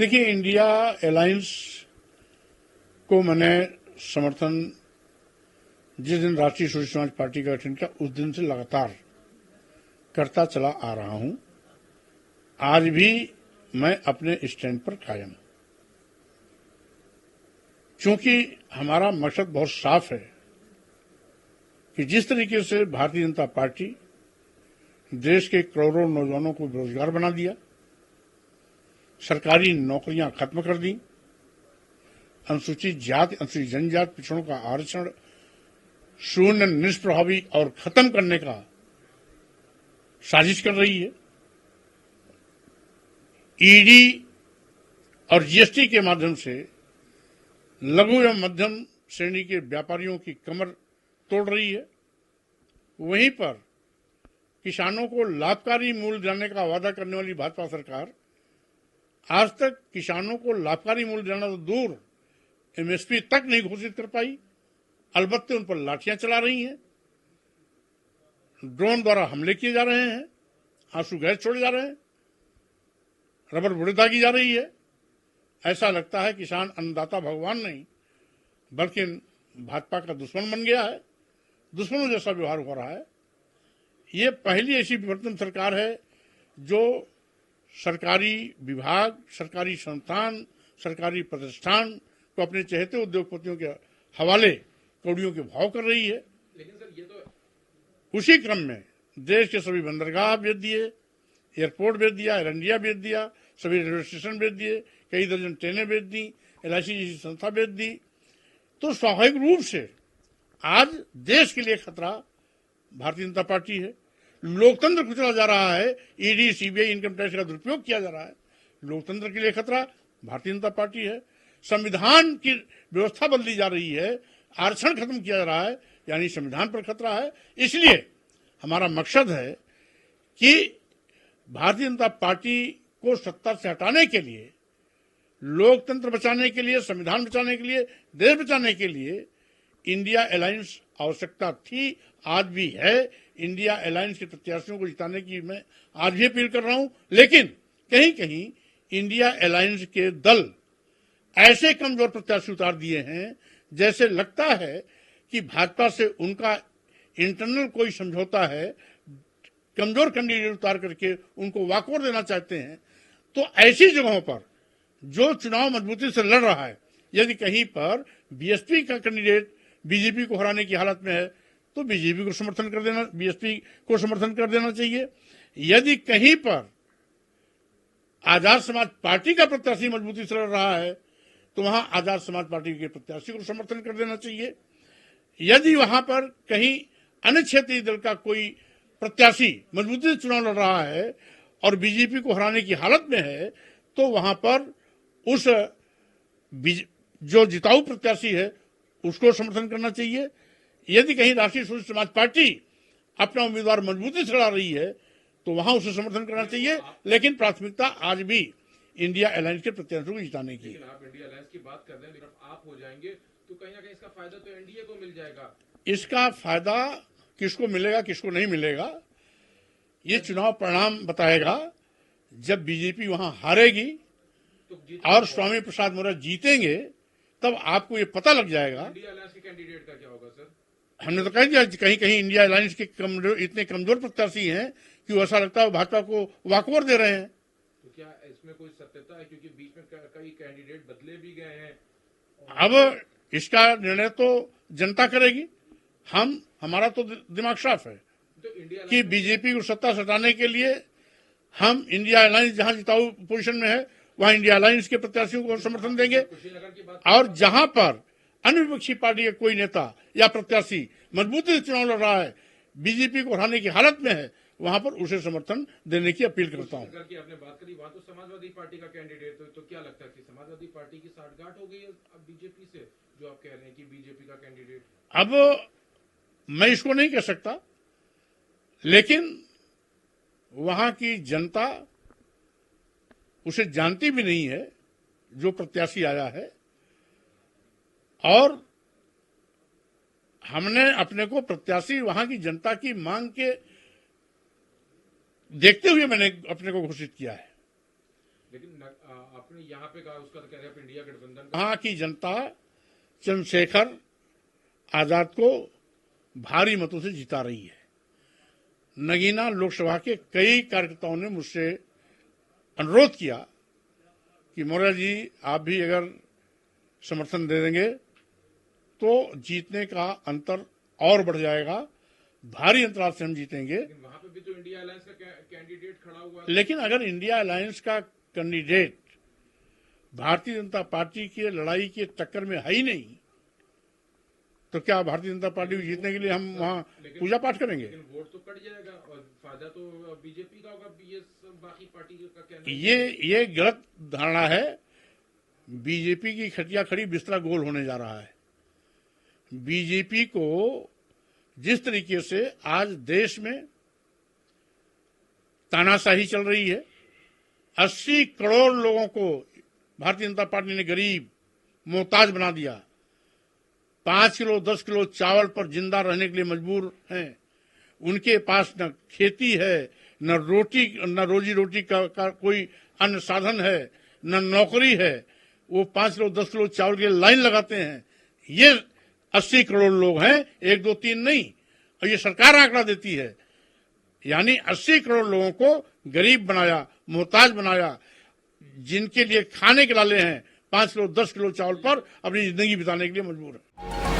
देखिए, India alliance को मैंने समर्थन जिस दिन राष्ट्रीय सोशलिस्ट समाज पार्टी का गठन किया उस दिन से लगातार करता चला आ रहा हूं। आज भी मैं अपने स्टैंड पर कायम हूं, क्योंकि हमारा मकसद बहुत साफ है कि जिस तरीके से भारतीय जनता पार्टी देश के करोड़ों नौजवानों को बेरोजगार बना दिया, सरकारी नौकरियां खत्म कर दी, अनुसूचित जाति अनुसूचित जनजाति पिछड़ों का आरक्षण शून्य निष्प्रभावी और खत्म करने का साजिश कर रही है, ईडी और जीएसटी के माध्यम से लघु एवं मध्यम श्रेणी के व्यापारियों की कमर तोड़ रही है, वहीं पर किसानों को लाभकारी मूल्य दिलाने का वादा करने वाली भाजपा सरकार आज तक किसानों को लाभकारी मूल्य दिलाना तो दूर एमएसपी तक नहीं घोषित कर पाई। अलबत्ते उन पर लाठियां चला रही हैं, ड्रोन द्वारा हमले किए जा रहे हैं, आंसू गैस छोड़े जा रहे हैं, रबर बुलेट दागी जा रही है। ऐसा लगता है किसान अन्नदाता भगवान नहीं बल्कि भाजपा का दुश्मन बन गया है, दुश्मनों जैसा व्यवहार हो रहा है। ये पहली ऐसी विवर्तन सरकार है जो सरकारी विभाग, सरकारी संस्थान, सरकारी प्रतिष्ठान को अपने चहेते उद्योगपतियों के हवाले कौड़ियों के भाव कर रही है। लेकिन सर ये तो उसी क्रम में देश के सभी बंदरगाह बेच दिए, एयरपोर्ट बेच दिया, एयर इंडिया बेच दिया, सभी रेलवे स्टेशन बेच दिए, कई दर्जन ट्रेनें बेच दी, एलआईसी जैसी संस्था बेच दी। तो स्वाभाविक रूप से आज देश के लिए खतरा भारतीय जनता पार्टी है। लोकतंत्र कुचला जा रहा है, ईडी सीबीआई इनकम टैक्स का दुरुपयोग किया जा रहा है। लोकतंत्र के लिए खतरा भारतीय जनता पार्टी है। संविधान की व्यवस्था बदली जा रही है, आरक्षण खत्म किया जा रहा है, यानी संविधान पर खतरा है। इसलिए हमारा मकसद है कि भारतीय जनता पार्टी को सत्ता से हटाने के लिए, लोकतंत्र बचाने के लिए, संविधान बचाने के लिए, देश बचाने के लिए इंडिया अलायंस आवश्यकता थी, आज भी है। इंडिया अलायंस के प्रत्याशियों को जिताने की मैं आज भी अपील कर रहा हूं। लेकिन कहीं कहीं इंडिया अलायंस के दल ऐसे कमजोर प्रत्याशी उतार दिए हैं जैसे लगता है कि भाजपा से उनका इंटरनल कोई समझौता है, कमजोर कैंडिडेट उतार करके उनको वॉकओवर देना चाहते हैं। तो ऐसी जगहों पर जो चुनाव मजबूती से लड़ रहा है, यदि कहीं पर बीएसपी का कैंडिडेट बीजेपी को हराने की हालत में है तो बीजेपी को समर्थन कर देना, बीएसपी को समर्थन कर देना चाहिए। यदि कहीं पर आजाद समाज पार्टी का प्रत्याशी मजबूती से लड़ रहा है तो वहां आजाद समाज पार्टी के प्रत्याशी को समर्थन कर देना चाहिए। यदि वहां पर कहीं अन्य क्षेत्रीय दल का कोई प्रत्याशी मजबूती से चुनाव लड़ रहा है और बीजेपी को हराने की हालत में है तो वहां पर उस जो जिताऊ प्रत्याशी है उसको समर्थन करना चाहिए। यदि कहीं राष्ट्रीय सोशलिस्ट समाज पार्टी अपना उम्मीदवार मजबूती से लड़ा रही है तो वहां उसे समर्थन करना चाहिए। लेकिन प्राथमिकता आज भी इंडिया अलायंस के प्रत्याशियों को जिताने की। लेकिन आप इंडिया अलायंस की बात कर रहे हैं, लेकिन आप हो जाएंगे तो कहीं ना कहीं इसका फायदा तो एनडीए को मिल जाएगा। इसका फायदा किसको मिलेगा, किसको नहीं मिलेगा, ये चुनाव परिणाम बताएगा। जब बीजेपी वहां हारेगी और स्वामी प्रसाद मौर्य जीतेंगे तब आपको ये पता लग जाएगा। इंडिया अलायंस के कैंडिडेट का क्या होगा सर? हमने तो कह दिया कहीं कहीं इंडिया अलायंस के इतने कमजोर प्रत्याशी हैं कि ऐसा लगता है भाजपा को वॉकओवर दे रहे हैं। तो क्या इसमें कोई सत्यता है, क्योंकि बीच में कई कैंडिडेट बदले भी गए हैं? अब इसका निर्णय तो जनता करेगी। हमारा तो दिमाग साफ है तो इंडिया कि बीजेपी को सत्ता से हटाने के लिए हम इंडिया अलायंस जहां जिताऊ पोजीशन में है वहां इंडिया अलायंस के प्रत्याशियों को समर्थन देंगे। कुशीनगर की बात और जहां पर अन्य विपक्षी पार्टी का कोई नेता या प्रत्याशी मजबूती से चुनाव लड़ रहा है, बीजेपी को हराने की हालत में है, वहां पर उसे समर्थन देने की अपील करता हूं। कुशीनगर की आपने बात करी, वहां तो समाजवादी पार्टी का कैंडिडेट तो क्या लगता है कि समाजवादी पार्टी की साठगांठ हो गई है अब बीजेपी से, जो आप कह रहे हैं कि बीजेपी का कैंडिडेट? अब मैं इसको नहीं कह सकता, लेकिन वहां की जनता उसे जानती भी नहीं है जो प्रत्याशी आया है, और हमने अपने को प्रत्याशी वहां की जनता की मांग के देखते हुए मैंने अपने को घोषित किया है। लेकिन आपको आपने यहाँ पे कहा, उसका तो कह रहे हैं आप इंडिया गठबंधन का। वहां की जनता चंद्रशेखर आजाद को भारी मतों से जिता रही है। नगीना लोकसभा के कई कार्यकर्ताओं ने मुझसे अनुरोध किया कि मौर्य जी आप भी अगर समर्थन दे देंगे तो जीतने का अंतर और बढ़ जाएगा, भारी अंतराल से हम जीतेंगे। लेकिन वहां पे भी तो इंडिया अलायंस का कैंडिडेट खड़ा हुआ है। लेकिन अगर इंडिया अलायंस का कैंडिडेट भारतीय जनता पार्टी की लड़ाई के टक्कर में है ही नहीं, तो क्या भारतीय जनता पार्टी को जीतने के लिए हम वहां पूजा पाठ करेंगे? लेकिन वोट तो कट जाएगा और फायदा तो बीजेपी का होगा। ये सब बाकी पार्टी का कहना है। ये गलत धारणा है। बीजेपी की खटिया खड़ी बिस्तरा गोल होने जा रहा है। बीजेपी को जिस तरीके से आज देश में तानाशाही चल रही है, 80 करोड़ लोगों को भारतीय जनता पार्टी ने गरीब मोहताज बना दिया, 5 किलो 10 किलो चावल पर जिंदा रहने के लिए मजबूर हैं। उनके पास न खेती है, न रोजी रोटी का कोई अन्य साधन है, न नौकरी है। वो 5 किलो 10 किलो चावल के लिए लाइन लगाते हैं। ये 80 करोड़ लोग हैं, 1 2 3 नहीं। और ये सरकार आंकड़ा देती है, यानी 80 करोड़ लोगों को गरीब बनाया, मोहताज बनाया, जिनके लिए खाने के लाले हैं 5 किलो 10 किलो चावल पर अपनी जिंदगी बिताने के लिए मजबूर है।